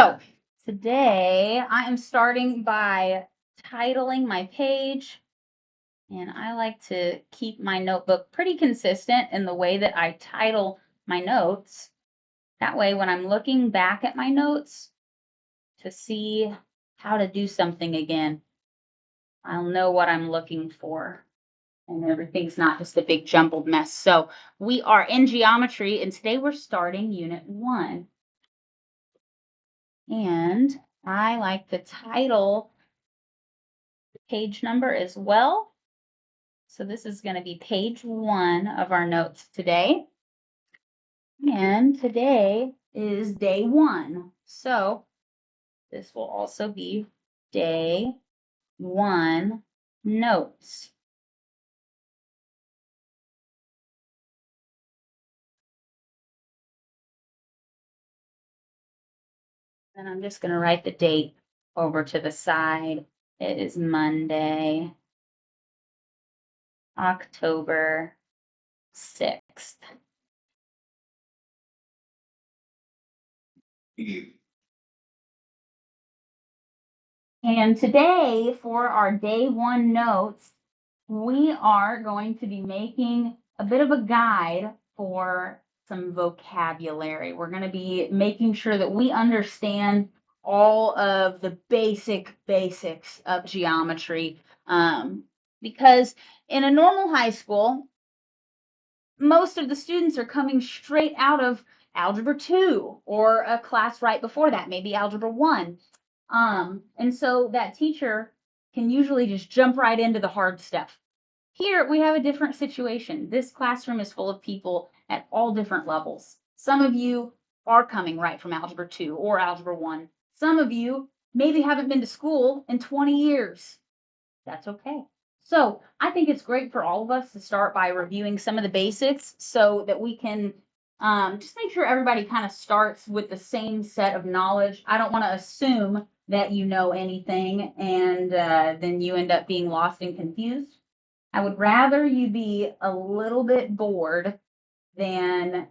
So today I am starting by titling my page, and I like to keep my notebook pretty consistent in the way that I title my notes. That way, when I'm looking back at my notes to see how to do something again, I'll know what I'm looking for. And everything's not just a big jumbled mess. So we are in geometry, and today we're starting Unit 1. And I like to title the page number as well. So this is going to be page 1 of our notes today. And today is day 1. So this will also be day 1 notes. And I'm just going to write the date over to the side. It is Monday, October 6th. And today, for our day 1 notes, we are going to be making a bit of a guide for some vocabulary. We're going to be making sure that we understand all of the basics of geometry, because in a normal high school, most of the students are coming straight out of Algebra 2 or a class right before that, maybe Algebra 1. And so that teacher can usually just jump right into the hard stuff. Here we have a different situation. This classroom is full of people at all different levels. Some of you are coming right from Algebra 2 or Algebra 1. Some of you maybe haven't been to school in 20 years. That's okay. So I think it's great for all of us to start by reviewing some of the basics so that we can just make sure everybody kind of starts with the same set of knowledge. I don't want to assume that you know anything and then you end up being lost and confused. I would rather you be a little bit bored than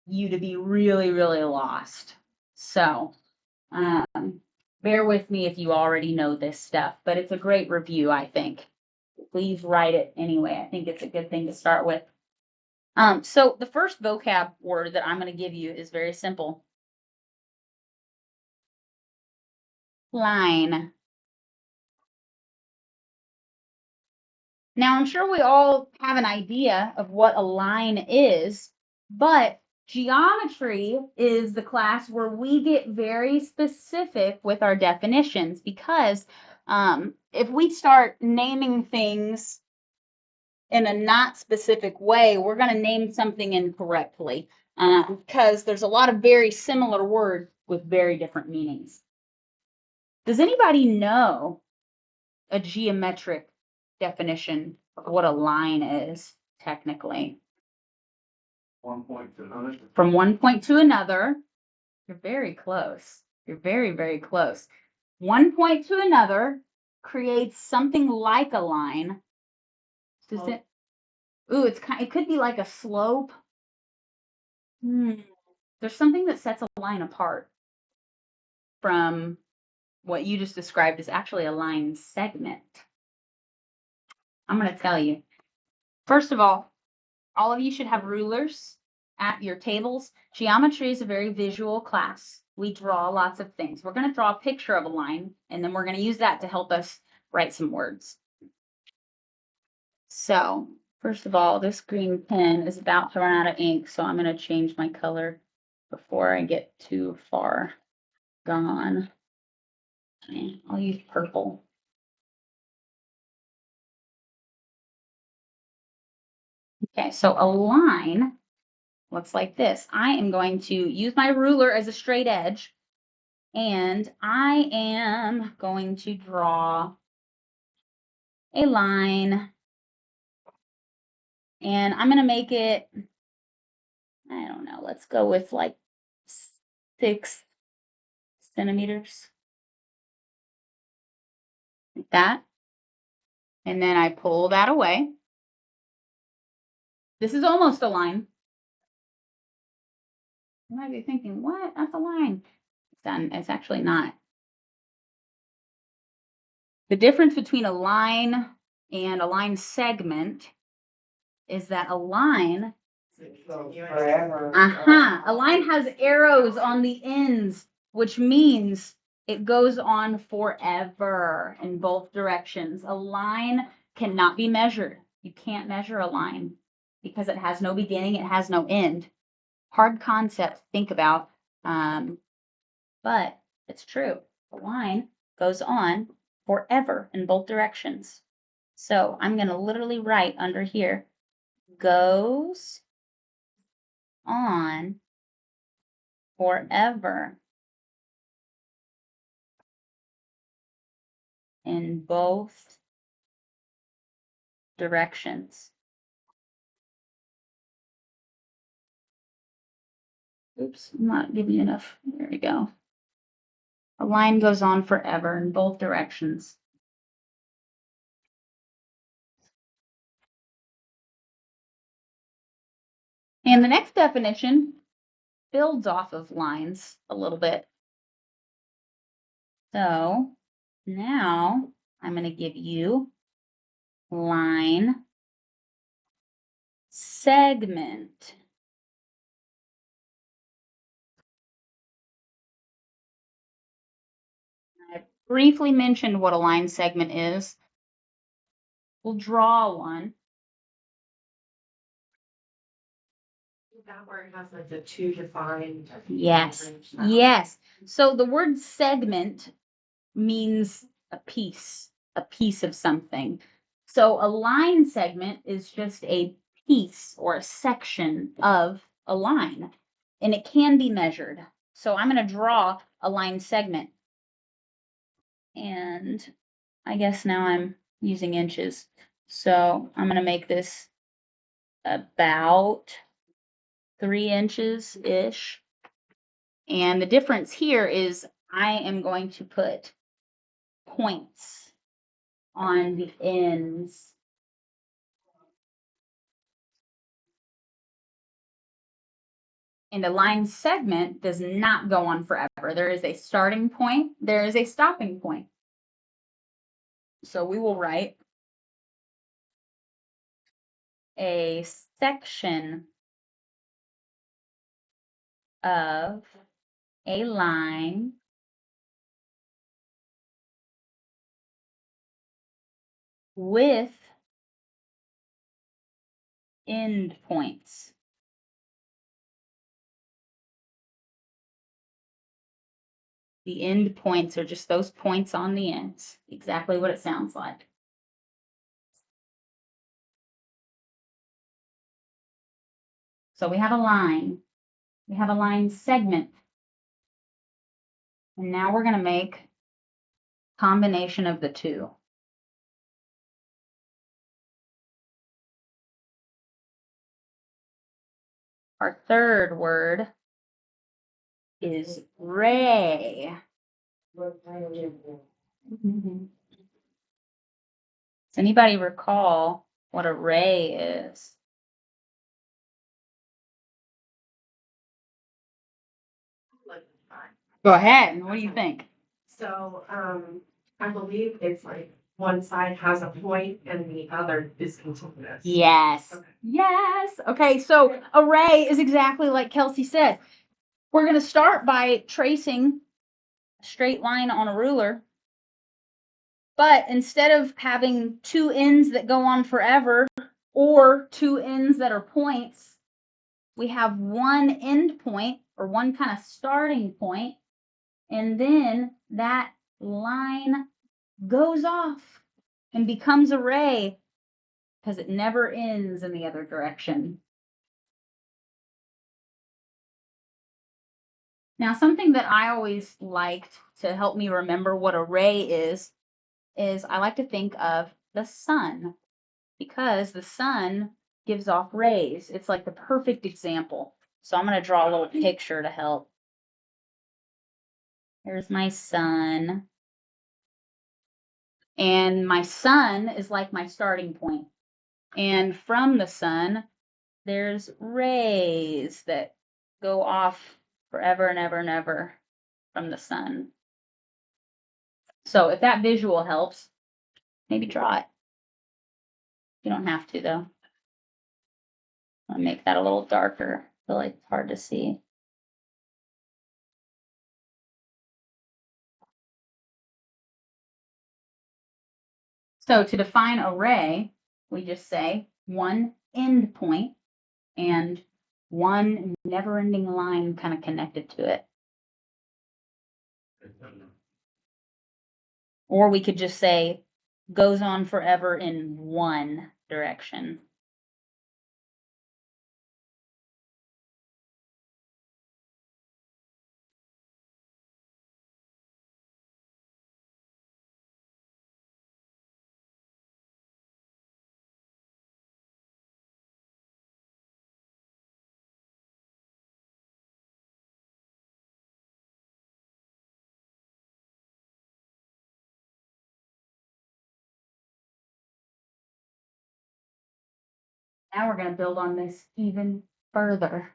you to be really, really lost. So bear with me if you already know this stuff, but it's a great review, I think. Please write it anyway. I think it's a good thing to start with. So the first vocab word that I'm going to give you is very simple. Line. Now, I'm sure we all have an idea of what a line is, but geometry is the class where we get very specific with our definitions, because if we start naming things in a not specific way, we're going to name something incorrectly, because there's a lot of very similar words with very different meanings. Does anybody know a geometric definition of what a line is technically? One point to another. From one point to another. You're very close. You're very, very close. One point to another creates something like a line. Does it? Ooh, it could be like a slope. There's something that sets a line apart from what you just described as actually a line segment. I'm going to tell you. First of all of you should have rulers at your tables. Geometry is a very visual class. We draw lots of things. We're going to draw a picture of a line, and then we're going to use that to help us write some words. So, first of all, this green pen is about to run out of ink, so I'm going to change my color before I get too far gone. Okay, I'll use purple. Okay, so a line looks like this. I am going to use my ruler as a straight edge, and I am going to draw a line, and I'm going to make it, I don't know, let's go with like 6 centimeters, like that. And then I pull that away. This is almost a line. You might be thinking, what? That's a line. It's actually not. The difference between a line and a line segment is that a line, Forever. a line has arrows on the ends, which means it goes on forever in both directions. A line cannot be measured. You can't measure a line because it has no beginning, it has no end. Hard concept to think about, but it's true. A line goes on forever in both directions. So I'm going to literally write under here, goes on forever in both directions. Oops, I'm not giving you enough. There we go. A line goes on forever in both directions. And the next definition builds off of lines a little bit. So now I'm going to give you line segment. I briefly mentioned what a line segment is. We'll draw one. That word has like the two defined. Yes. Yes. So the word segment means a piece of something. So a line segment is just a piece or a section of a line, and it can be measured. So I'm going to draw a line segment. And I guess now I'm using inches. So I'm going to make this about 3 inches-ish. And the difference here is I am going to put points on the ends. And a line segment does not go on forever. There is a starting point, there is a stopping point. So we will write a section of a line with end points. The end points are just those points on the ends. Exactly what it sounds like. So we have a line. We have a line segment. And now we're going to make a combination of the two. Our third word is ray. Does anybody recall what a ray is? Go ahead. What do you think? So, I believe it's like one side has a point and the other is continuous. Yes. Okay. Yes. Okay, so a ray is exactly like Kelsey said. We're going to start by tracing a straight line on a ruler. But instead of having two ends that go on forever or two ends that are points, we have one end point or one kind of starting point, and then that line goes off and becomes a ray because it never ends in the other direction. Now, something that I always liked to help me remember what a ray is I like to think of the sun, because the sun gives off rays. It's like the perfect example. So I'm going to draw a little picture to help. Here's my sun. And my sun is like my starting point. And from the sun, there's rays that go off forever and ever and ever. from the sun. So if that visual helps, maybe draw it. You don't have to though. I'll make that a little darker. I feel like it's hard to see. So to define array, we just say one end point and one never-ending line kind of connected to it. Or we could just say goes on forever in one direction. Now we're going to build on this even further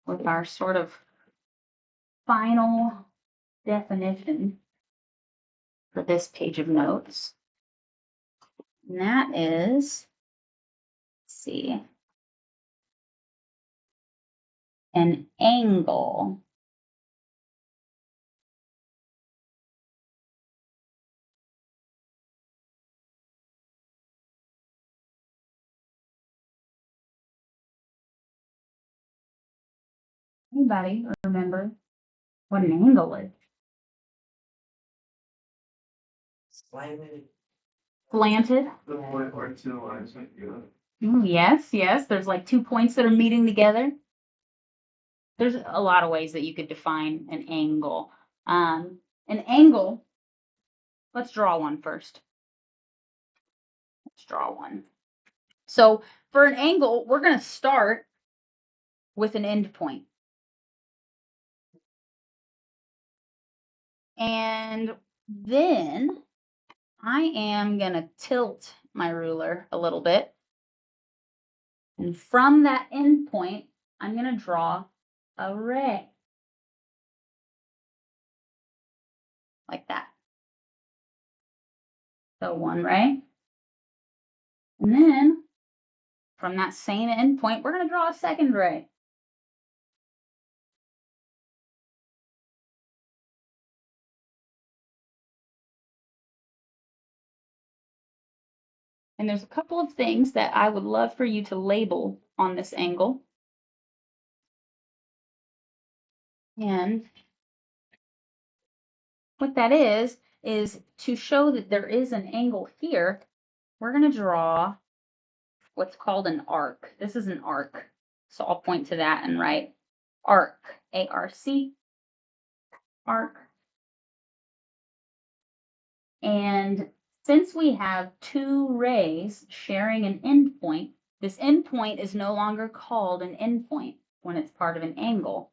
with our sort of final definition for this page of notes. And that is, let's see, an angle. Anybody remember what an angle is? Slanted. Or two lines like you. Yes, yes. There's like 2 points that are meeting together. There's a lot of ways that you could define an angle. An angle, let's draw one first. Let's draw one. So for an angle, we're going to start with an end point. And then I am going to tilt my ruler a little bit. And from that end point, I'm going to draw a ray. Like that. So one ray. And then from that same end point, we're going to draw a second ray. And there's a couple of things that I would love for you to label on this angle. And what that is to show that there is an angle here, we're going to draw what's called an arc. This is an arc. So I'll point to that and write arc, A-R-C, arc. And since we have two rays sharing an endpoint, this endpoint is no longer called an endpoint when it's part of an angle.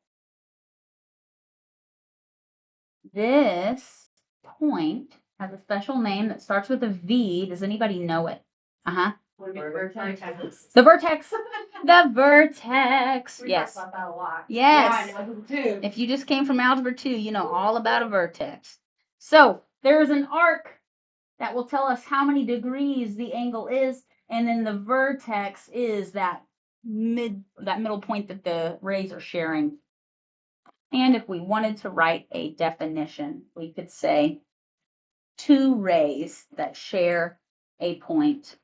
This point has a special name that starts with a V. Does anybody know it? Uh-huh. Vertex. The vertex. The vertex. We Yes. talked about that a lot. Yes. Yeah, I know too. If you just came from Algebra 2, you know all about a vertex. So there is an arc that will tell us how many degrees the angle is, and then the vertex is that middle point that the rays are sharing. And if we wanted to write a definition, we could say two rays that share a point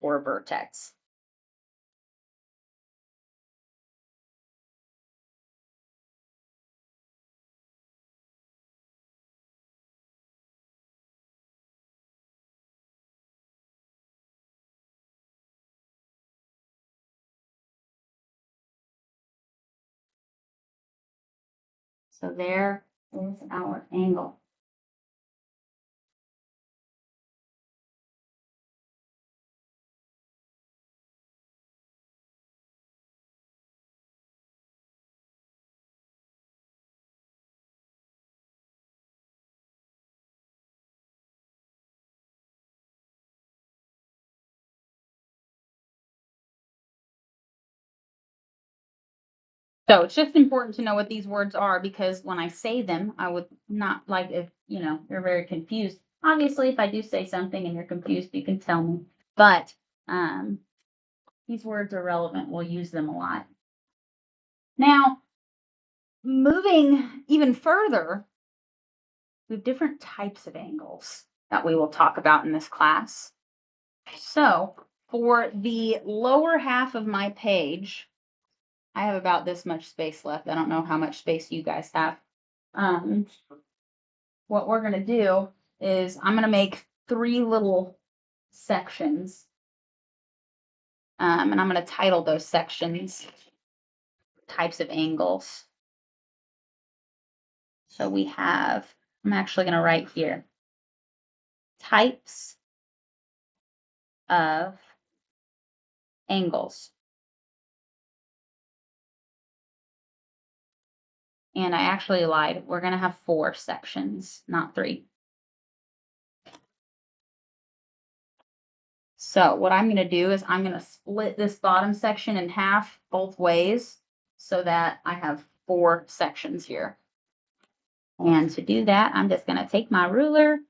or a vertex. So there is our angle. So it's just important to know what these words are, because when I say them, I would not like if, you're very confused. Obviously, if I do say something and you're confused, you can tell me. But these words are relevant. We'll use them a lot. Now, moving even further, we have different types of angles that we will talk about in this class. So for the lower half of my page, I have about this much space left. I don't know how much space you guys have. What we're going to do is I'm going to make 3 little sections. And I'm going to title those sections types of angles. So we have, I'm actually going to write here, types of angles. And I actually lied. We're going to have 4 sections, not 3. So what I'm going to do is I'm going to split this bottom section in half both ways so that I have 4 sections here. And to do that, I'm just going to take my ruler.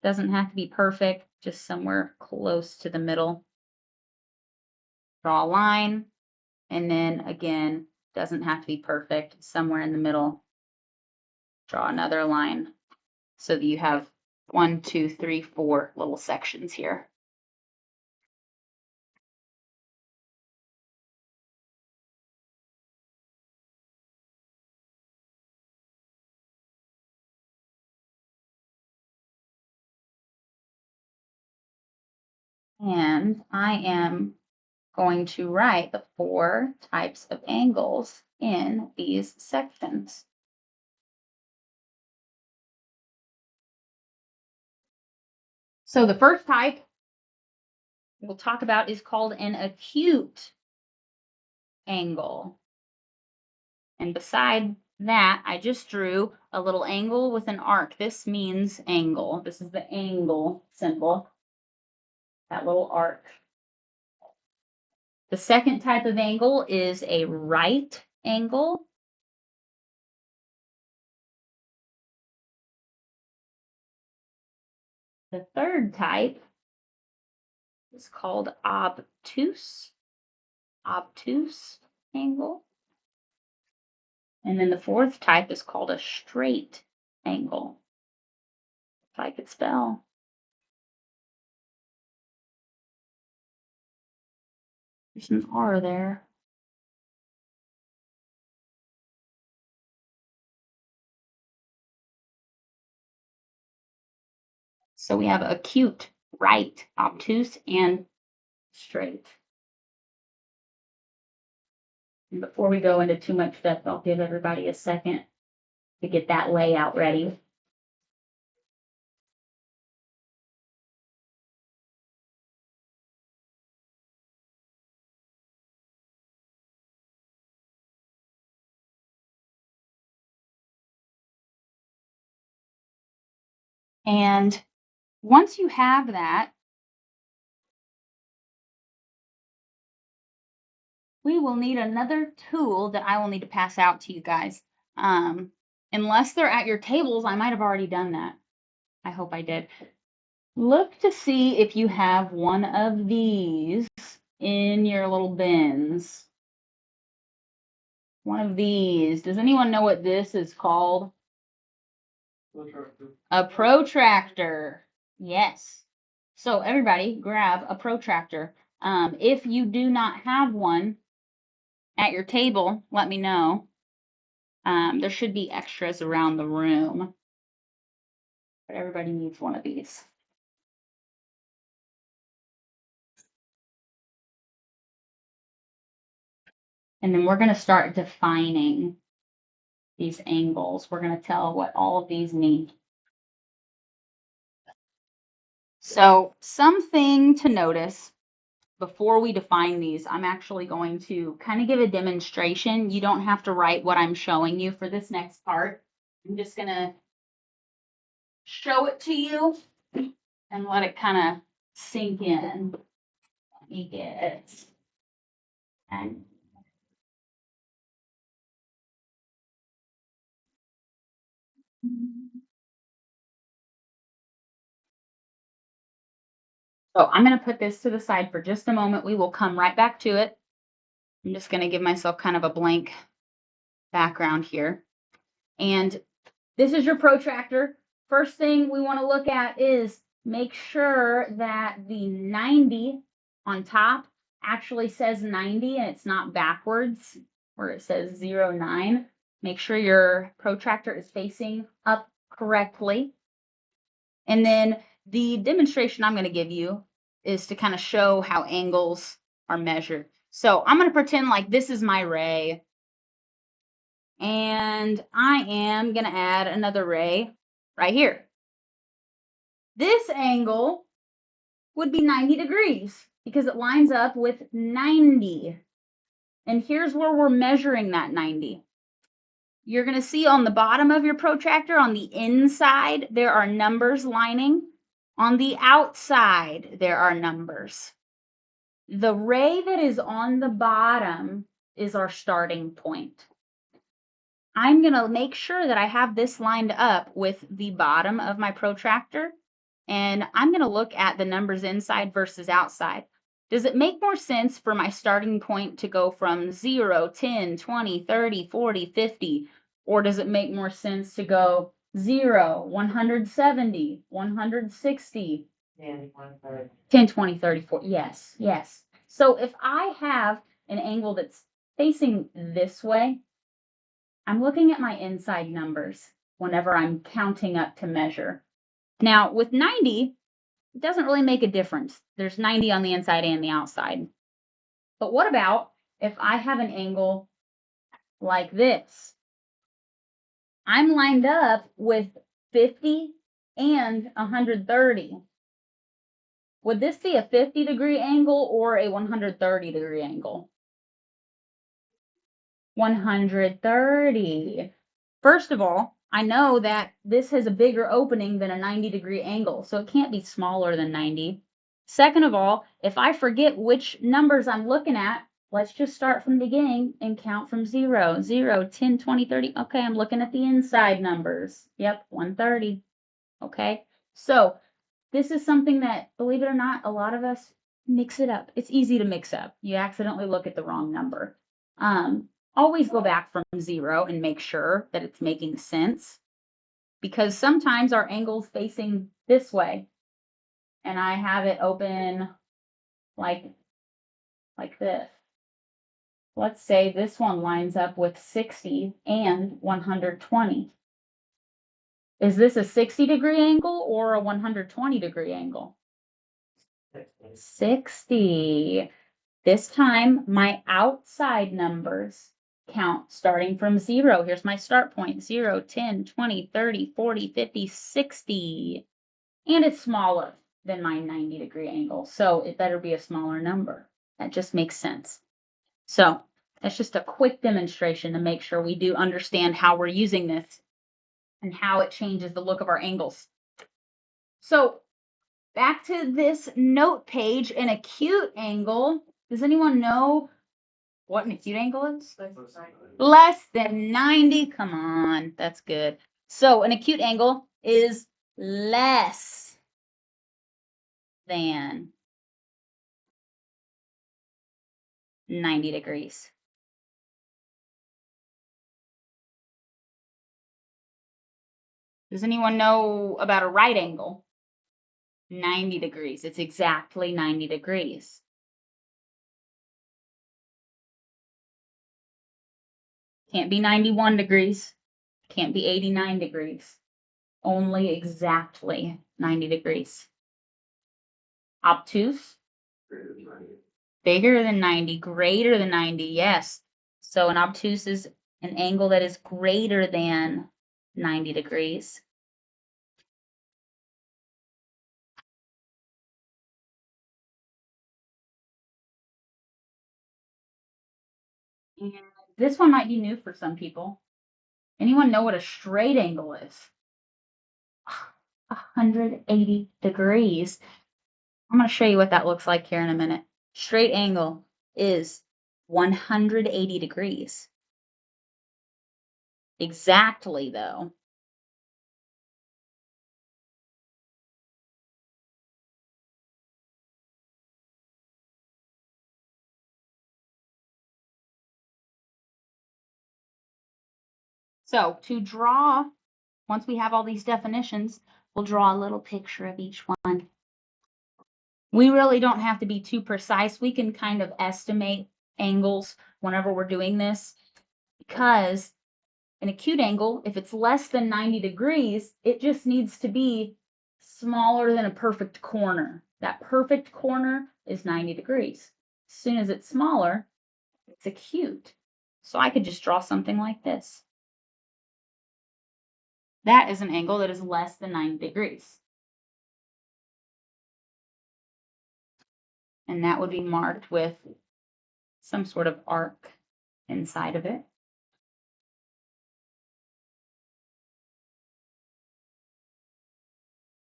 Doesn't have to be perfect, just somewhere close to the middle. Draw a line, and then again, doesn't have to be perfect, somewhere in the middle. Draw another line so that you have 1, 2, 3, 4 little sections here. And I am going to write the 4 types of angles in these sections. So the first type we'll talk about is called an acute angle. And beside that, I just drew a little angle with an arc. This means angle. This is the angle symbol, that little arc. The second type of angle is a right angle. The third type is called obtuse angle. And then the fourth type is called a straight angle, if I could spell. There's an R there. So we have acute, right, obtuse, and straight. And before we go into too much depth, I'll give everybody a second to get that layout ready. And once you have that, we will need another tool that I will need to pass out to you guys. Unless they're at your tables, I might have already done that. I hope I did. Look to see if you have one of these in your little bins. One of these. Does anyone know what this is called? A protractor. Yes. So everybody grab a protractor. If you do not have one at your table, let me know. There should be extras around the room. But everybody needs one of these. And then we're going to start defining these angles. We're going to tell what all of these mean. So something to notice before we define these, I'm actually going to kind of give a demonstration. You don't have to write what I'm showing you for this next part. I'm just going to show it to you and let it kind of sink in. Let me get it. And So I'm going to put this to the side for just a moment. We will come right back to it. I'm just going to give myself kind of a blank background here. And this is your protractor. First thing we want to look at is make sure that the 90 on top actually says 90 and it's not backwards where it says 09. Make sure your protractor is facing up correctly. And then the demonstration I'm going to give you is to kind of show how angles are measured. So I'm going to pretend like this is my ray. And I am going to add another ray right here. This angle would be 90 degrees because it lines up with 90. And here's where we're measuring that 90. You're going to see on the bottom of your protractor, on the inside, there are numbers lining. On the outside, there are numbers. The ray that is on the bottom is our starting point. I'm going to make sure that I have this lined up with the bottom of my protractor, and I'm going to look at the numbers inside versus outside. Does it make more sense for my starting point to go from 0, 10, 20, 30, 40, 50, or does it make more sense to go 0, 170, 160, 10, 20, 30, 40? Yes, yes. So if I have an angle that's facing this way, I'm looking at my inside numbers whenever I'm counting up to measure. Now, with 90, it doesn't really make a difference. There's 90 on the inside and the outside. But what about if I have an angle like this? I'm lined up with 50 and 130. Would this be a 50-degree angle or a 130-degree angle? 130. First of all, I know that this has a bigger opening than a 90-degree angle, so it can't be smaller than 90. Second of all, if I forget which numbers I'm looking at, let's just start from the beginning and count from 0. 0, 10, 20, 30. Okay, I'm looking at the inside numbers. Yep, 130. Okay, so this is something that, believe it or not, a lot of us mix it up. It's easy to mix up. You accidentally look at the wrong number. Always go back from 0 and make sure that it's making sense, because sometimes our angle's facing this way and I have it open like this. Let's say this one lines up with 60 and 120. Is this a 60-degree angle or a 120-degree angle? 60. This time, my outside numbers count starting from 0. Here's my start point: 0, 10, 20, 30, 40, 50, 60. And it's smaller than my 90-degree angle, so it better be a smaller number. That just makes sense. So that's just a quick demonstration to make sure we do understand how we're using this and how it changes the look of our angles. So back to this note page, an acute angle. Does anyone know what an acute angle is? Less than 90. Come on, that's good. So an acute angle is less than 90 degrees. Does anyone know about a right angle? 90 degrees. It's exactly 90 degrees. Can't be 91 degrees. Can't be 89 degrees. Only exactly 90 degrees. Obtuse? Bigger than 90, greater than 90, yes. So an obtuse is an angle that is greater than 90 degrees. And this one might be new for some people. Anyone know what a straight angle is? 180 degrees. I'm going to show you what that looks like here in a minute. Straight angle is 180 degrees. Exactly, though. So to draw, once we have all these definitions, we'll draw a little picture of each one. We really don't have to be too precise. We can kind of estimate angles whenever we're doing this, because an acute angle, if it's less than 90 degrees, it just needs to be smaller than a perfect corner. That perfect corner is 90 degrees. As soon as it's smaller, it's acute. So I could just draw something like this. That is an angle that is less than 90 degrees. And that would be marked with some sort of arc inside of it.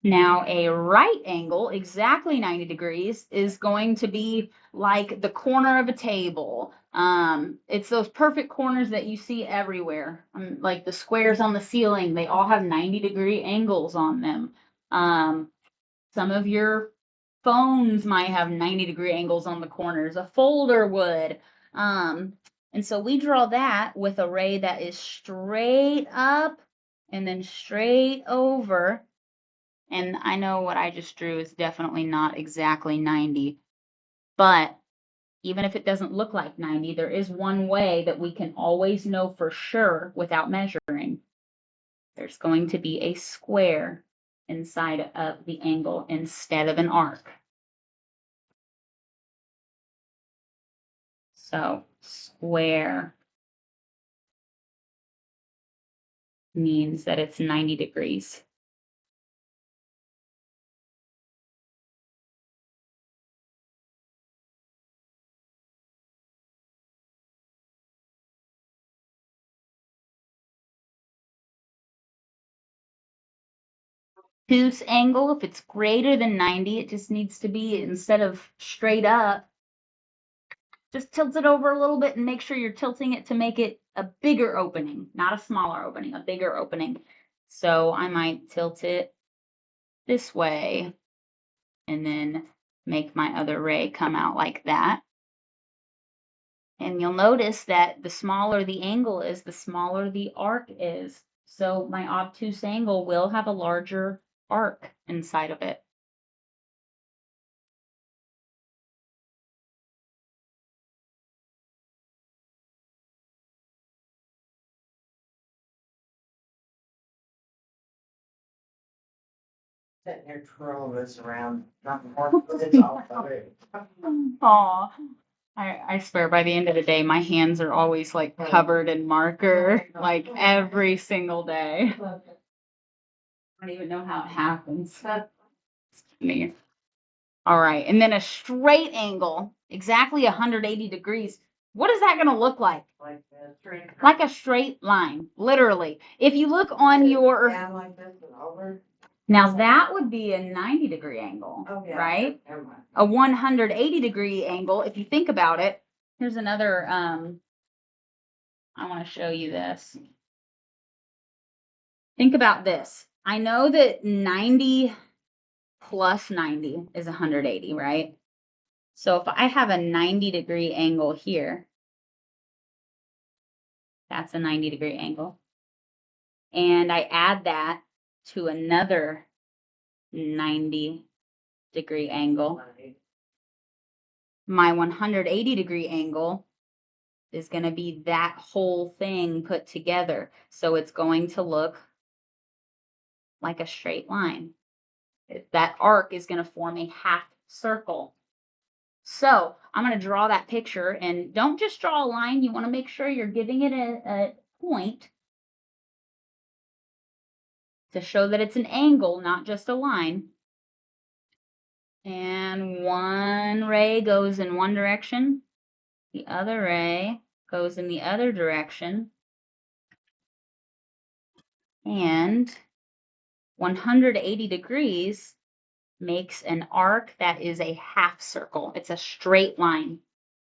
Now, a right angle, exactly 90 degrees, is going to be like the corner of a table. It's those perfect corners that you see everywhere, like the squares on the ceiling. They all have 90-degree angles on them. Some of your phones might have 90-degree angles on the corners. A folder would. And so we draw that with a ray that is straight up and then straight over. And I know what I just drew is definitely not exactly 90, but even if it doesn't look like 90, there is one way that we can always know for sure without measuring. There's going to be a square inside of the angle instead of an arc. So square means that it's 90 degrees. Obtuse angle, if it's greater than 90, it just needs to be, instead of straight up, just tilt it over a little bit and make sure you're tilting it to make it a bigger opening, not a smaller opening, a bigger opening. So I might tilt it this way and then make my other ray come out like that. And you'll notice that the smaller the angle is, the smaller the arc is. So my obtuse angle will have a larger arc inside of it. Sitting there twirling this around, not more, it's all of it. Aw, I swear by the end of the day, my hands are always like covered in marker, like every single day. I don't even know how it happens. It's funny. All right, and then a straight angle, exactly 180 degrees. What is that going to look like? Like a straight line, literally. If you look on your, Down like this and over. now that would be a 90-degree angle, Oh, yeah. right? Never mind. A 180-degree angle, if you think about it. Here's another, I want to show you this. Think about this. I know that 90 plus 90 is 180, right? So if I have a 90-degree angle here, that's a 90-degree angle. And I add that to another 90-degree angle. My 180-degree angle is going to be that whole thing put together. So it's going to look like a straight line. That arc is going to form a half circle. So I'm going to draw that picture, and don't just draw a line. You want to make sure you're giving it a point to show that it's an angle, not just a line. And one ray goes in one direction. The other ray goes in the other direction. And 180 degrees makes an arc that is a half circle. It's a straight line.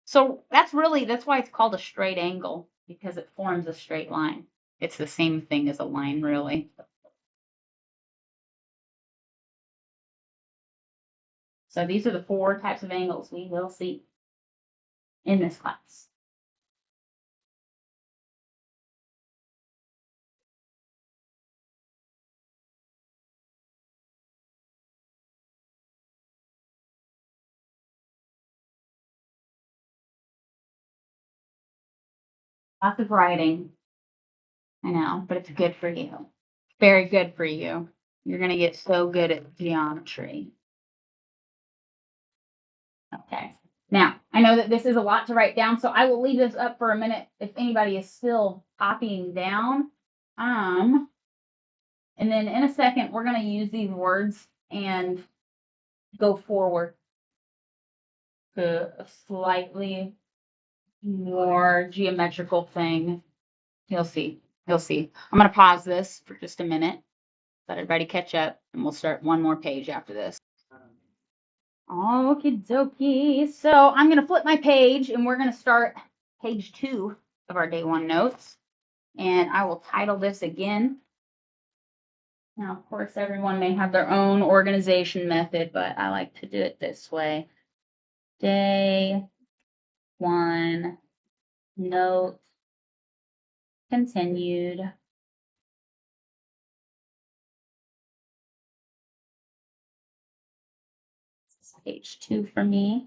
So that's why it's called a straight angle, because it forms a straight line. It's the same thing as a line, really. So these are the 4 types of angles we will see in this class. Lots of writing. I know, but it's good for you. Very good for you. You're going to get so good at geometry. Okay. Now, I know that this is a lot to write down, so I will leave this up for a minute if anybody is still copying down. And then in a second, we're going to use these words and go forward to a slightly more geometrical thing. You'll see. You'll see. I'm going to pause this for just a minute, let everybody catch up, and we'll start one more page after this. Okie dokie. So I'm going to flip my page, and we're going to start page 2 of our day 1 notes. And I will title this again. Now, of course, everyone may have their own organization method, but I like to do it this way. Day 1 notes continued. This is page 2 for me.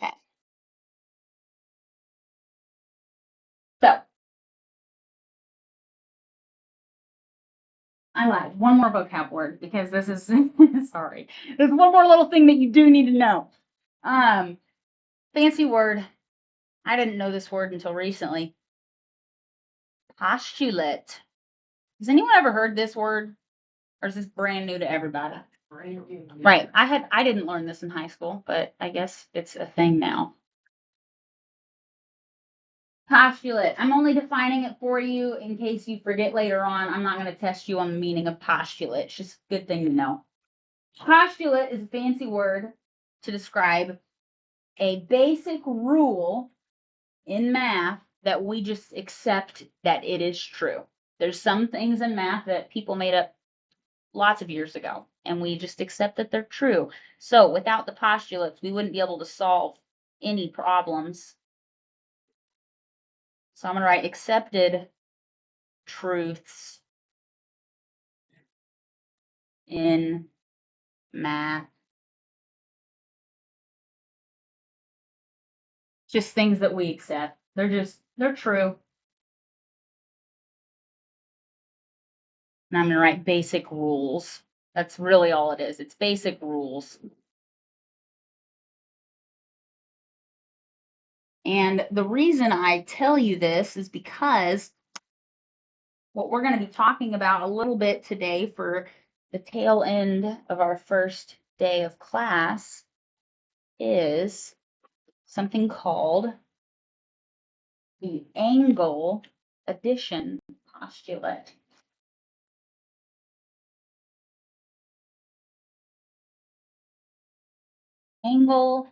Okay. So I lied. One more vocab word because this is sorry. There's one more little thing that you do need to know. Fancy word. I didn't know this word until recently. Postulate. Has anyone ever heard this word? Or is this brand new to everybody? Right. I didn't learn this in high school, but I guess it's a thing now. Postulate. I'm only defining it for you in case you forget later on. I'm not going to test you on the meaning of postulate. It's just a good thing to know. Postulate is a fancy word to describe a basic rule in math that we just accept that it is true. There's some things in math that people made up lots of years ago, and we just accept that they're true. So without the postulates, we wouldn't be able to solve any problems. So I'm going to write accepted truths in math. Just things that we accept. They're true. And I'm going to write basic rules. That's really all it is. It's basic rules. And the reason I tell you this is because what we're going to be talking about a little bit today for the tail end of our first day of class is something called the angle addition postulate. Angle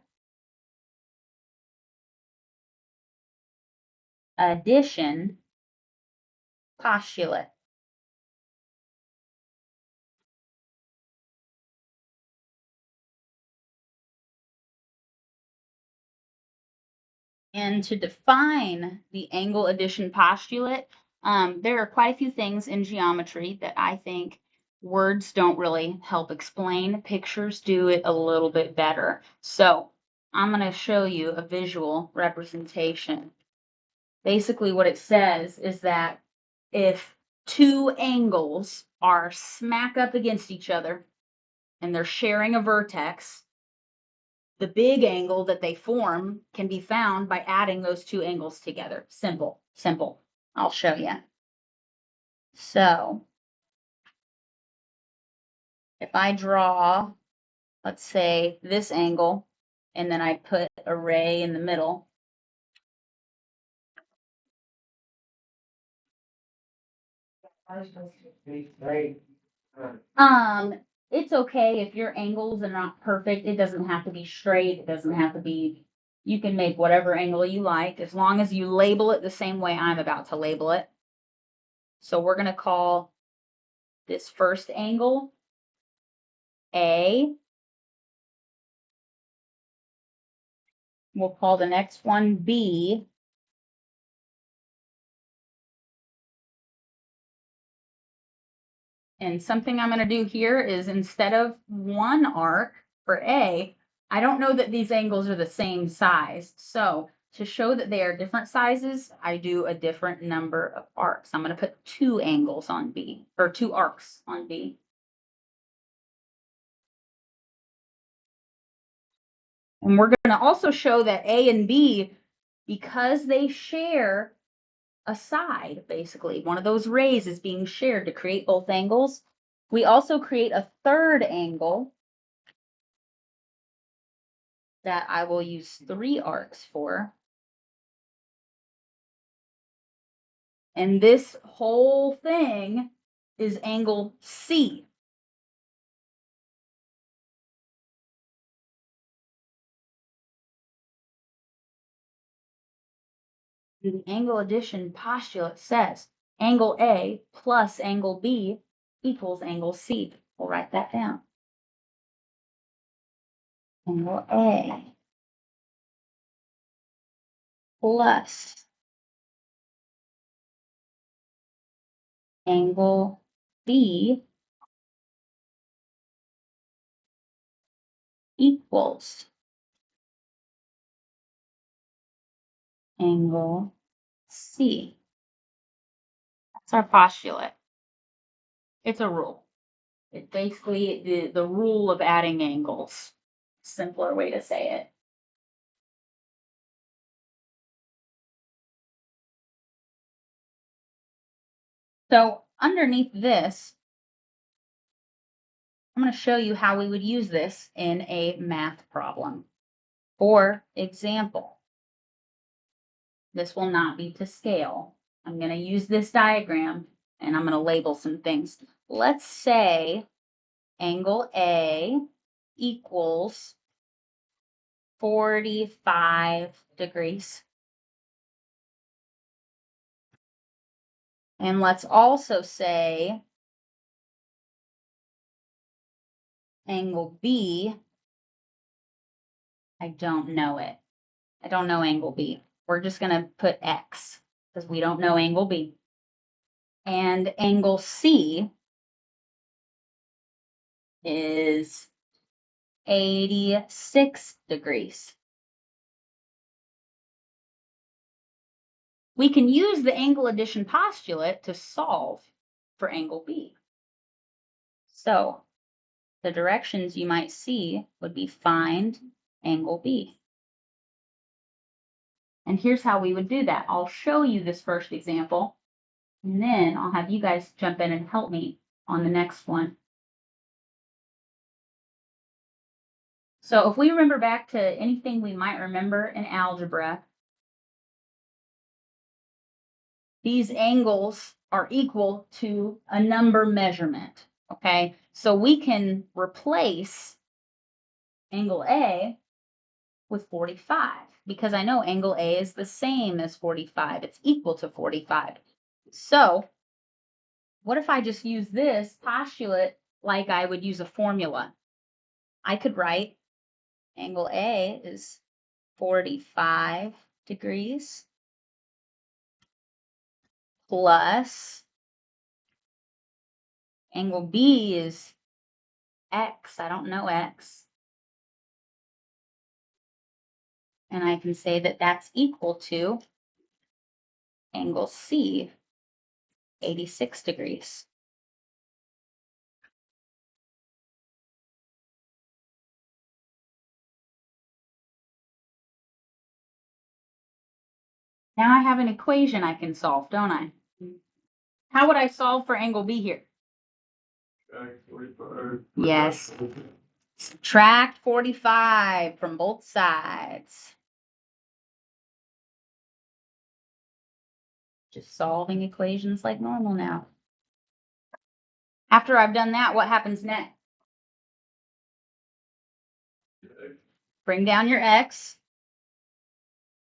addition postulate. And to define the angle addition postulate, there are quite a few things in geometry that I think words don't really help explain. Pictures do it a little bit better. So I'm going to show you a visual representation. Basically, what it says is that if two angles are smack up against each other and they're sharing a vertex, the big angle that they form can be found by adding those two angles together. Simple, simple. I'll show you. So if I draw, let's say, this angle, and then I put a ray in the middle, it's okay if your angles are not perfect. It doesn't have to be straight. It doesn't have to be, you can make whatever angle you like as long as you label it the same way I'm about to label it. So we're going to call this first angle A. We'll call the next one B. And something I'm going to do here is instead of one arc for A, I don't know that these angles are the same size. So to show that they are different sizes, I do a different number of arcs. I'm going to put 2 angles on B, or 2 arcs on B. And we're going to also show that A and B, because they share a side, basically, one of those rays is being shared to create both angles. We also create a third angle that I will use 3 arcs for. And this whole thing is angle C. The angle addition postulate says angle A plus angle B equals angle C. We'll write that down. Angle A plus angle B equals angle C. That's our postulate. It's a rule. It's basically the rule of adding angles. Simpler way to say it. So underneath this, I'm going to show you how we would use this in a math problem. For example, this will not be to scale. I'm going to use this diagram and I'm going to label some things. Let's say angle A equals 45 degrees. And let's also say angle B, I don't know it. I don't know angle B. We're just going to put X because we don't know angle B. And angle C is 86 degrees. We can use the angle addition postulate to solve for angle B. So the directions you might see would be find angle B. And here's how we would do that. I'll show you this first example, and then I'll have you guys jump in and help me on the next one. So if we remember back to anything we might remember in algebra, these angles are equal to a number measurement, okay? So we can replace angle A with 45 because I know angle A is the same as 45. It's equal to 45. So what if I just use this postulate like I would use a formula? I could write angle A is 45 degrees plus angle B is X. I don't know X. And I can say that that's equal to angle C, 86 degrees. Now I have an equation I can solve, don't I? How would I solve for angle B here? Yes. Subtract 45 from both sides. Just solving equations like normal now. After I've done that, what happens next? Bring down your X.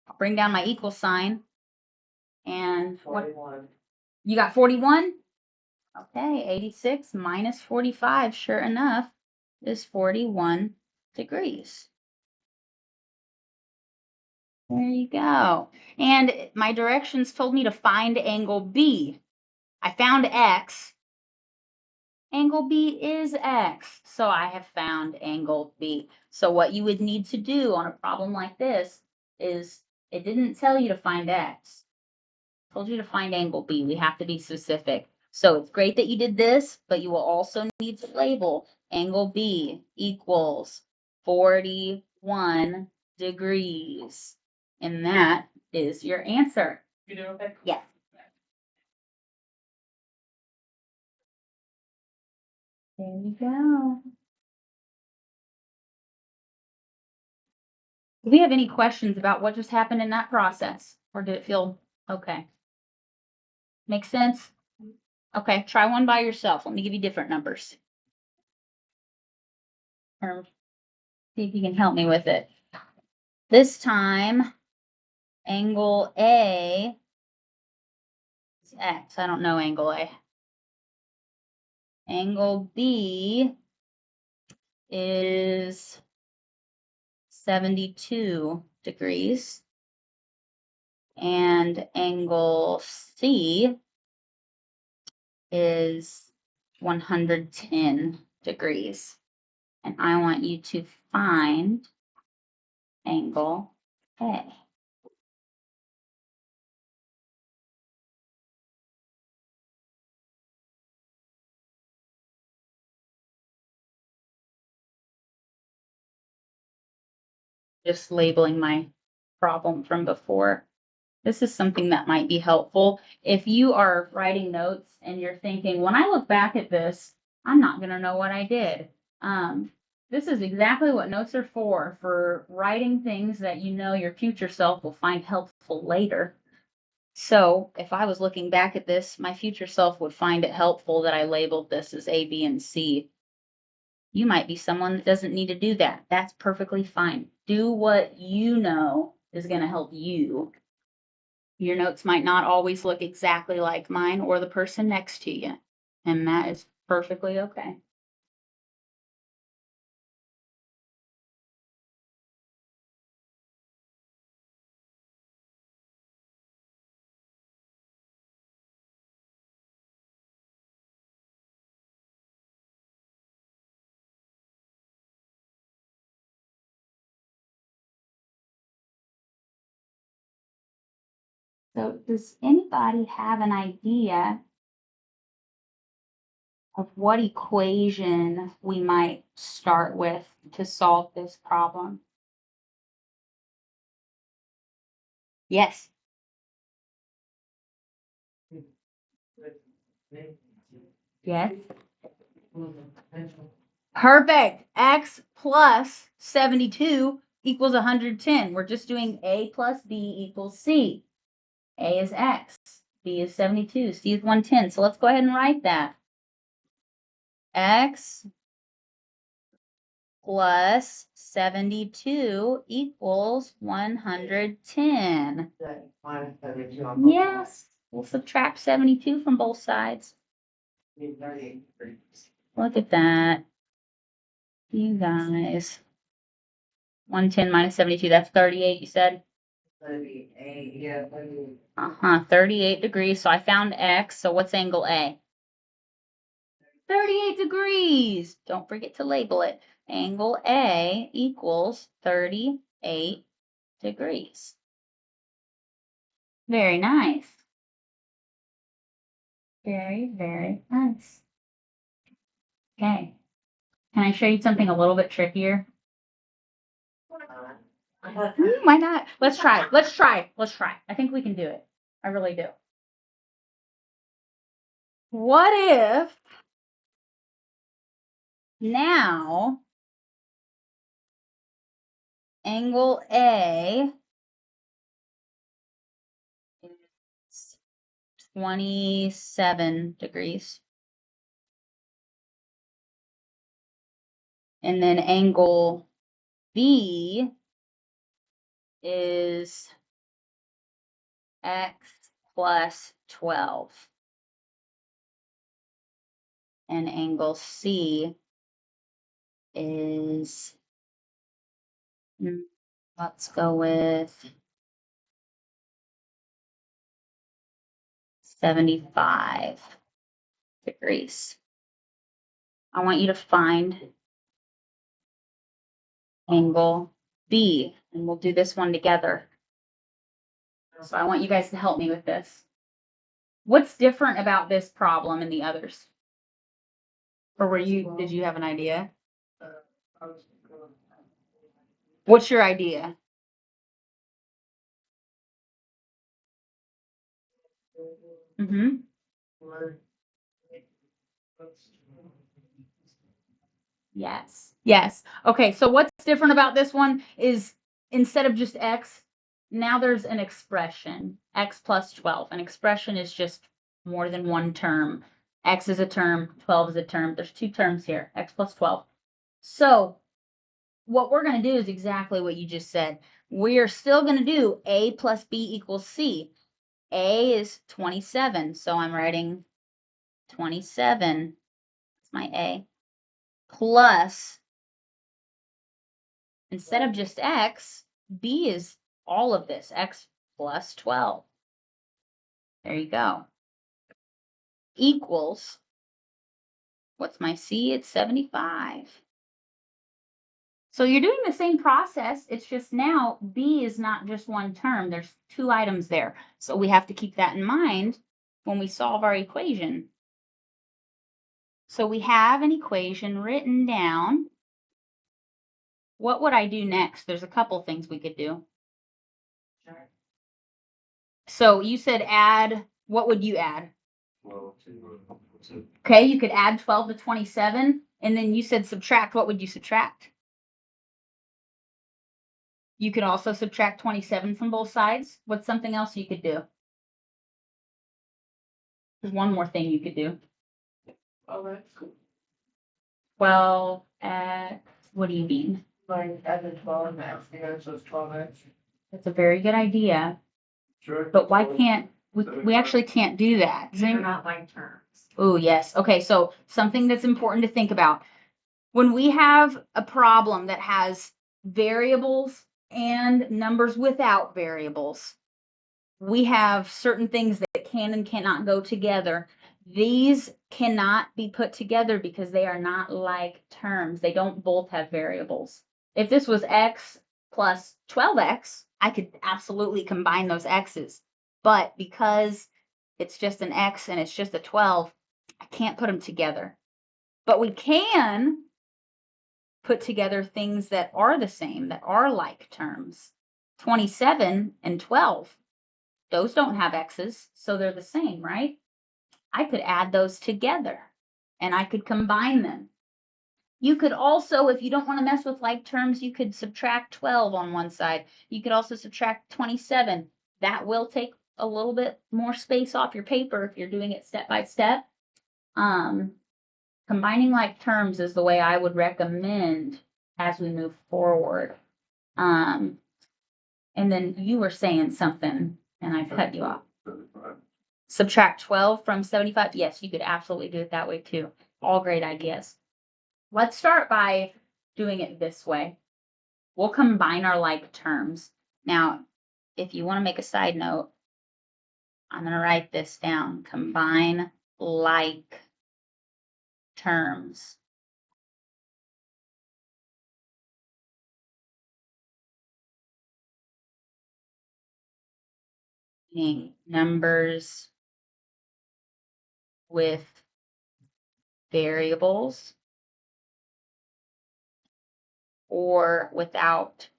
I'll bring down my equal sign. And what? 41. You got 41? Okay, 86 minus 45, sure enough, is 41 degrees. There you go. And my directions told me to find angle B. I found X. Angle B is X. So I have found angle B. So what you would need to do on a problem like this is, it didn't tell you to find X. It told you to find angle B. We have to be specific. So it's great that you did this, but you will also need to label angle B equals 41 degrees. And that is your answer. You doing okay? Yes. There you go. Do we have any questions about what just happened in that process? Or did it feel okay? Make sense? Okay, try one by yourself. Let me give you different numbers. Or see if you can help me with it. This time, angle A is X. I don't know angle A. Angle B is 72 degrees. And angle C is 110 degrees. And I want you to find angle A. Just labeling my problem from before. This is something that might be helpful. If you are writing notes and you're thinking, when I look back at this, I'm not going to know what I did. This is exactly what notes are for writing things that you know your future self will find helpful later. So if I was looking back at this, my future self would find it helpful that I labeled this as A, B, and C. You might be someone that doesn't need to do that. That's perfectly fine. Do what you know is going to help you. Your notes might not always look exactly like mine or the person next to you, and that is perfectly okay. So does anybody have an idea of what equation we might start with to solve this problem? Yes. Yes. Perfect. X plus 72 equals 110. We're just doing A plus B equals C. A is X. B is 72. C is 110. So let's go ahead and write that. X plus 72 equals 110. Minus 72 on both Yes. We'll subtract 72 from both sides. sides. 38 degrees. Look at that. You guys. 110 minus 72, that's 38, you said? 38, yeah, 38. 38 degrees. So I found X. So what's angle A? 38 degrees. Don't forget to label it. Angle A equals 38 degrees. Very nice. Very, very nice. Okay. Can I show you something a little bit trickier? Why not? Let's try. Let's try. Let's try. I think we can do it. I really do. What if now angle A is 27 degrees. And then angle B is X plus 12. And angle C is, let's go with 75 degrees. I want you to find angle B, and we'll do this one together. So I want you guys to help me with this. What's different about this problem and the others? Or did you have an idea? What's your idea? Mm-hmm. Yes. Yes. Okay, so what's different about this one is instead of just x, now there's an expression, x plus 12. An expression is just more than one term. X is a term, 12 is a term. There's two terms here, x plus 12. So what we're going to do is exactly what you just said. We are still going to do a plus b equals c. A is 27, so I'm writing 27, that's my A, plus, instead of just x, b is all of this, x plus 12. There you go. Equals, what's my c? It's 75. So you're doing the same process, it's just now b is not just one term, there's two items there. So we have to keep that in mind when we solve our equation. So we have an equation written down. What would I do next? There's a couple things we could do. So you said add, what would you add? Okay, you could add 12 to 27, and then you said subtract. What would you subtract? You could also subtract 27 from both sides. What's something else you could do? There's one more thing you could do. 12 x, what do you mean? Like add the 12x, so it's 12x. That's a very good idea. Sure. But why can't, we actually can't do that. They're not like terms. Oh, yes. Okay, so something that's important to think about. When we have a problem that has variables and numbers without variables, we have certain things that can and cannot go together. These cannot be put together because they are not like terms. They don't both have variables. If this was x plus 12x, I could absolutely combine those x's. But because it's just an x and it's just a 12, I can't put them together. But we can put together things that are the same, that are like terms. 27 and 12. Those don't have x's, so they're the same, right? I could add those together and I could combine them. You could also, if you don't want to mess with like terms, you could subtract 12 on one side. You could also subtract 27. That will take a little bit more space off your paper if you're doing it step by step. Combining like terms is the way I would recommend as we move forward. And then you were saying something and I cut you off. Subtract 12 from 75. Yes, you could absolutely do it that way too. All great ideas. Let's start by doing it this way. We'll combine our like terms. Now, if you want to make a side note, I'm going to write this down. Combine like terms. Meaning numbers with variables or without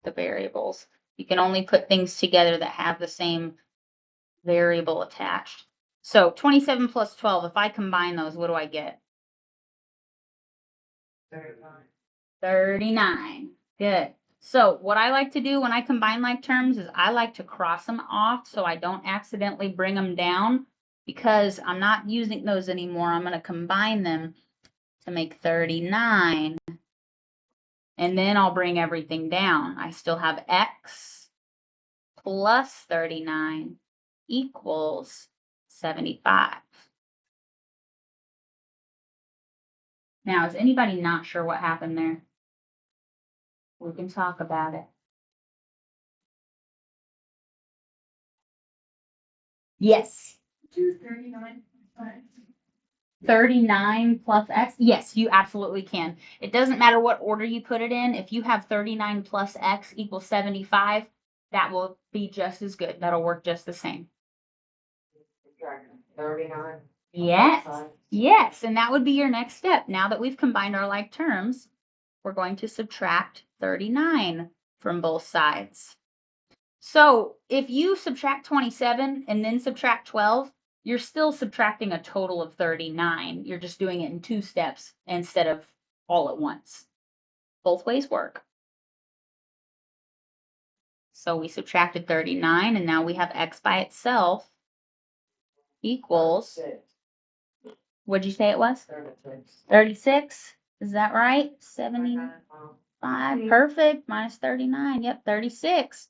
the variables. You can only put things together that have the same variable attached. So 27 plus 12, if I combine those, what do I get? 39. Good. So what I like to do when I combine like terms is I like to cross them off so I don't accidentally bring them down because I'm not using those anymore. I'm going to combine them to make 39. And then I'll bring everything down. I still have x plus 39 equals 75. Now, is anybody not sure what happened there? We can talk about it. Yes. Do 39. 39 plus x? Yes, you absolutely can. It doesn't matter what order you put it in. If you have 39 plus x equals 75, that will be just as good. That'll work just the same. 39. Yes. Yes, and that would be your next step. Now that we've combined our like terms, we're going to subtract 39 from both sides. So if you subtract 27 and then subtract 12, you're still subtracting a total of 39. You're just doing it in 2 steps instead of all at once. Both ways work. So we subtracted 39, and now we have x by itself equals, what'd you say it was? 36. 36? Is that right? 75, perfect, minus 39, yep, 36.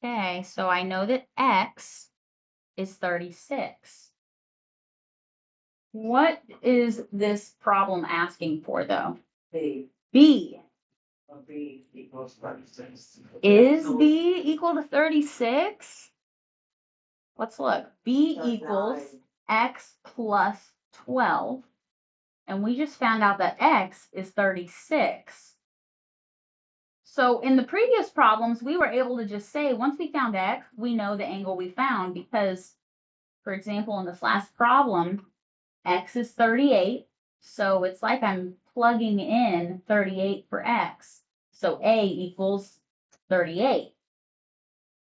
Okay, so I know that x is 36. What is this problem asking for, though? B. B. B equals 36. Is B equal to 36? Let's look. B That's equals 9. x plus 12. And we just found out that x is 36. So in the previous problems, we were able to just say, once we found x, we know the angle we found because, for example, in this last problem, x is 38. So it's like I'm plugging in 38 for x. So A equals 38.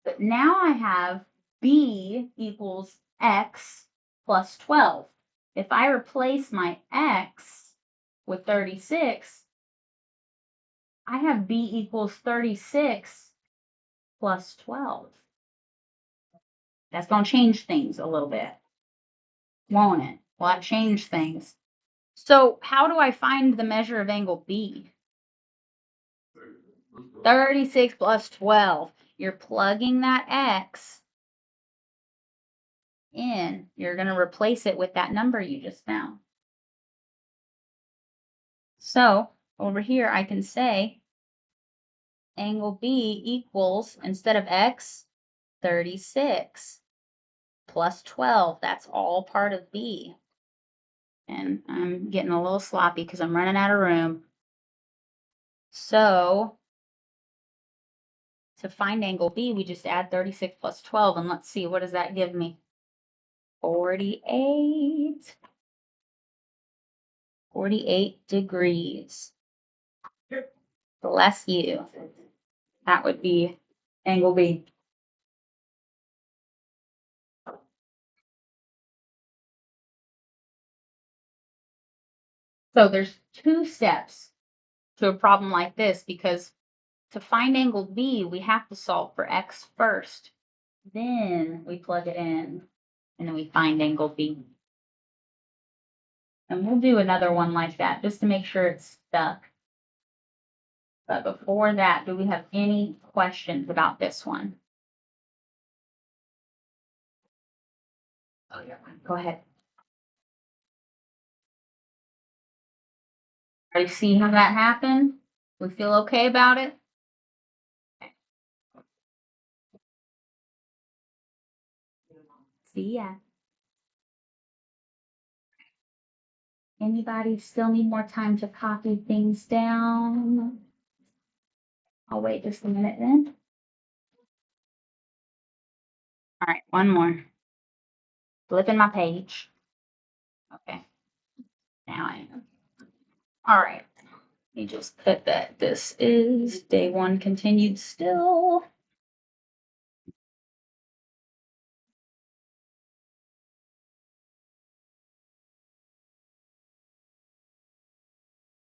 But now I have B equals x plus 12. If I replace my x with 36, I have B equals 36 plus 12. That's going to change things a little bit, won't it? Well, that change things. So how do I find the measure of angle B? 36 plus 12. You're plugging that x in. You're going to replace it with that number you just found. So over here, I can say angle B equals, instead of x, 36 plus 12. That's all part of B. And I'm getting a little sloppy because I'm running out of room. So to find angle B, we just add 36 plus 12, and let's see, what does that give me? 48. 48 degrees. Bless you. That would be angle B. So there's 2 steps to a problem like this because to find angle B, we have to solve for x first. Then we plug it in, and then we find angle B. And we'll do another one like that just to make sure it's stuck. But before that, do we have any questions about this one? Oh, yeah. Go ahead. Are you seeing how that happened? We feel okay about it? See ya. Anybody still need more time to copy things down? I'll wait just a minute then. All right, one more. Flipping my page. Okay. Now I am. All right. Let me just put that this is day 1 continued still.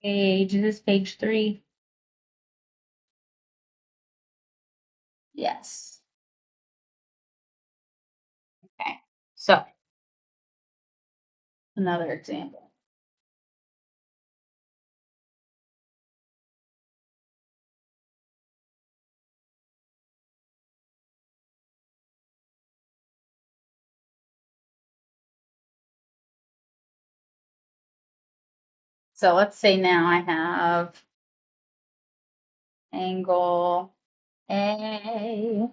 Page, is this page 3? Yes. Okay. So, another example. So let's say now I have angle A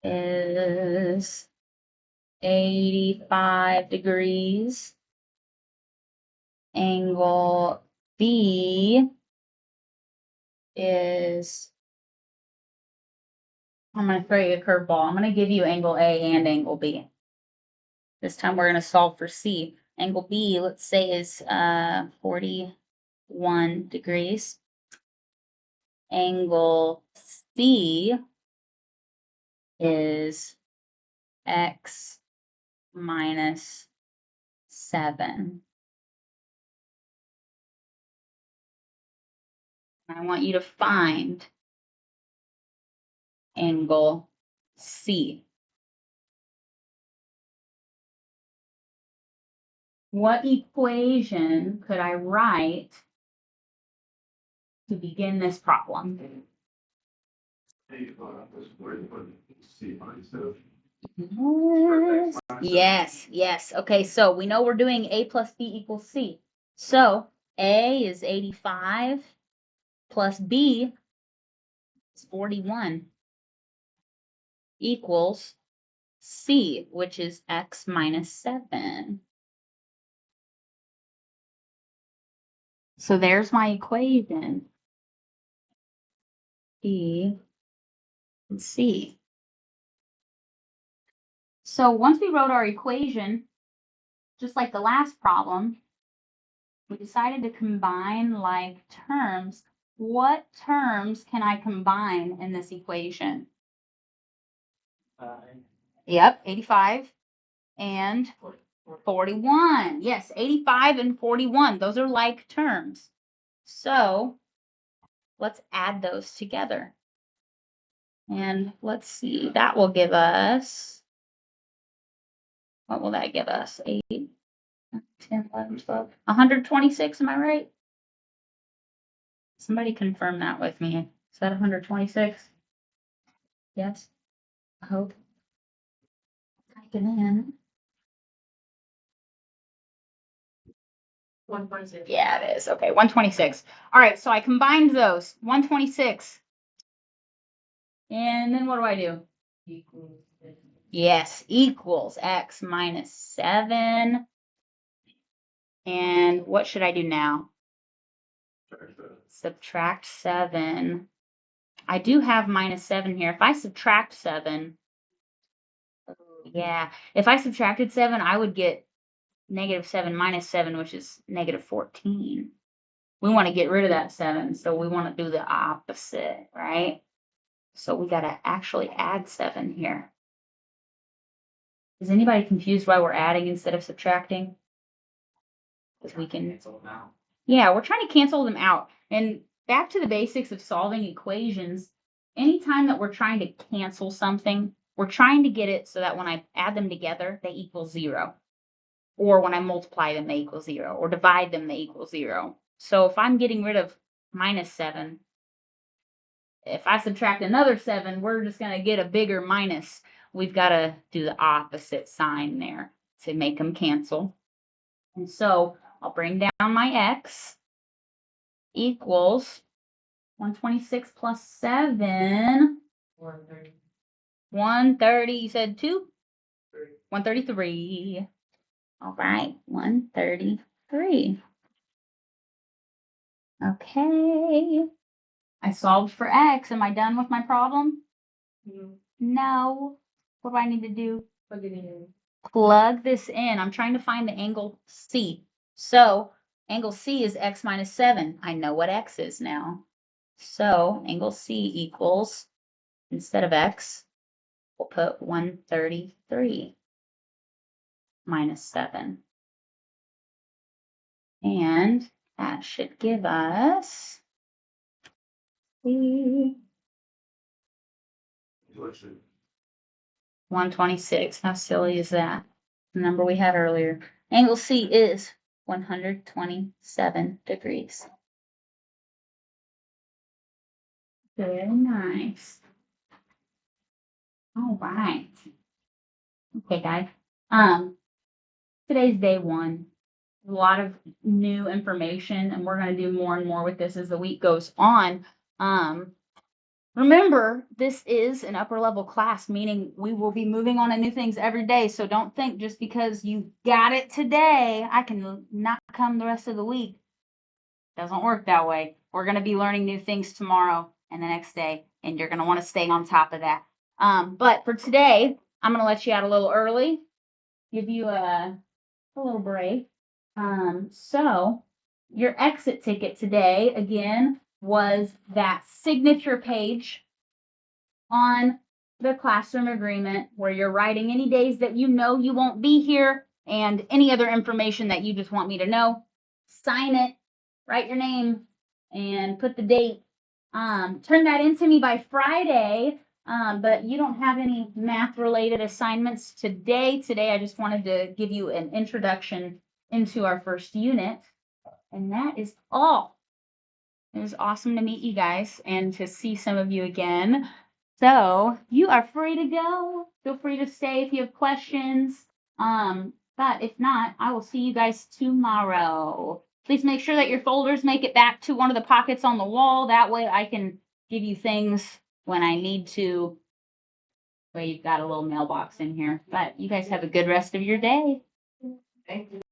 is 85 degrees. Angle B is, I'm going to throw you a curveball. I'm going to give you angle A and angle B. This time we're going to solve for C. Angle B, let's say, is 41 degrees. Angle C is x minus 7. I want you to find angle C. What equation could I write to begin this problem? Yes, yes. Okay, so we know we're doing A plus B equals C. So A is 85 plus B is 41 equals C, which is x minus 7. So there's my equation. B and C. So once we wrote our equation, just like the last problem, we decided to combine like terms. What terms can I combine in this equation? Yep, 85 and 41. Yes, 85 and 41. Those are like terms. So let's add those together. And let's see, that will give us, what will that give us? 8, 10, 11, 12, 126, am I right? Somebody confirm that with me. Is that 126? Yes, I hope. Type it in. 1.6. Yeah, it is. Okay, 126. All right, so I combined those. 126. And then what do I do? Equals. Yes, equals x minus 7. And what should I do now? Subtract 7. I do have minus 7 here. If I subtract 7, yeah, if I subtracted 7, I would get negative 7 minus 7, which is negative 14. We want to get rid of that 7, so we want to do the opposite, right? So we got to actually add 7 here. Is anybody confused why we're adding instead of subtracting? Because we can. Yeah, we're trying to cancel them out. And back to the basics of solving equations, anytime that we're trying to cancel something, we're trying to get it so that when I add them together, they equal 0. Or when I multiply them, they equal 0. Or divide them, they equal 0. So if I'm getting rid of minus 7, if I subtract another 7, we're just going to get a bigger minus. We've got to do the opposite sign there to make them cancel. And so I'll bring down my x equals 126 plus 7. 130. 130, you said 2? 133. All right, 133. Okay. I solved for x. Am I done with my problem? No. What do I need to do? Plug it in. Plug this in. I'm trying to find the angle C. So angle C is x minus 7. I know what x is now. So angle C equals, instead of x, we'll put 133 minus 7. And that should give us the 126. How silly is that? The number we had earlier. Angle C is 127 degrees. Very nice. All right. Okay, guys. Today's day 1. A lot of new information, and we're going to do more and more with this as the week goes on. Remember, this is an upper level class, meaning we will be moving on to new things every day. So don't think just because you got it today, I can not come the rest of the week. Doesn't work that way. We're going to be learning new things tomorrow and the next day, and you're going to want to stay on top of that. But for today, I'm going to let you out a little early, give you a little break. So your exit ticket today, again, was that signature page on the classroom agreement where you're writing any days that you know you won't be here and any other information that you just want me to know. Sign it, write your name, and put the date. Turn that in to me by Friday. But you don't have any math related assignments today. Today, I just wanted to give you an introduction into our first unit. And that is all. It was awesome to meet you guys and to see some of you again. So you are free to go. Feel free to stay if you have questions. But if not, I will see you guys tomorrow. Please make sure that your folders make it back to one of the pockets on the wall. That way I can give you things when I need to. Well, you've got a little mailbox in here. But you guys have a good rest of your day. Thank you.